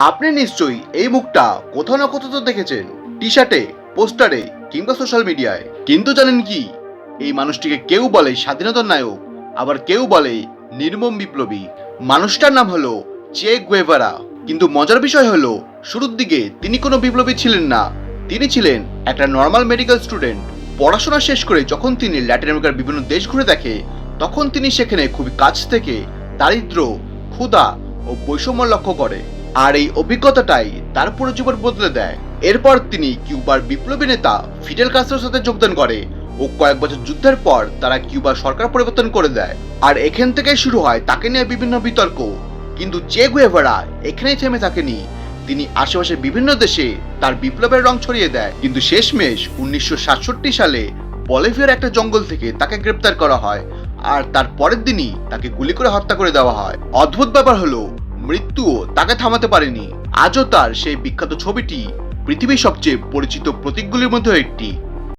আপনি নিশ্চয়ই এই মুখটা কোথাও না কোথাও তো দেখেছেন, টি শার্টে, পোস্টারে কিংবা সোশ্যাল মিডিয়ায়। কিন্তু জানেন কি, এই মানুষটিকে কেউ বলে স্বাধীনতার নায়ক, আবার কেউ বলে নির্মম বিপ্লবী। মানুষটার নাম হলো চে গুয়েভারা। কিন্তু মজার বিষয় হলো, শুরুর দিকে তিনি কোনো বিপ্লবী ছিলেন না। তিনি ছিলেন একটা নর্মাল মেডিকেল স্টুডেন্ট। পড়াশোনা শেষ করে যখন তিনি ল্যাটিন আমেরিকার বিভিন্ন দেশ ঘুরে দেখে, তখন তিনি সেখানে খুবই কাছ থেকে দারিদ্র, ক্ষুধা ও বৈষম্য লক্ষ্য করে। আর এই অভিজ্ঞতাটাই তার পুরো জীবন বদলে দেয়। এরপর তিনি কিউবার বিপ্লবী নেতা ফিডেল কাস্ত্রোর সাথে যোগদান করে ও কয়েক বছর যুদ্ধের পর তারা কিউবার সরকার পরিবর্তন করে দেয়। আর এখান থেকে শুরু হয় তাকে নিয়ে বিভিন্ন বিতর্ক। কিন্তু চে গুয়েভারা এখানেই থেমে থাকেনি। তিনি আশেপাশের বিভিন্ন দেশে তার বিপ্লবের রং ছড়িয়ে দেয়। কিন্তু শেষমেশ 1967 সালে বলিভিয়ার একটা জঙ্গল থেকে তাকে গ্রেপ্তার করা হয়, আর তার পরের দিনই তাকে গুলি করে হত্যা করে দেওয়া হয়। অদ্ভুত ব্যাপার হলো, মৃত্যুও তাকে থামাতে পারেনি। আজও তার সেই বিখ্যাত ছবিটি পৃথিবীর সবচেয়ে পরিচিত প্রতীকগুলির মধ্যে একটি।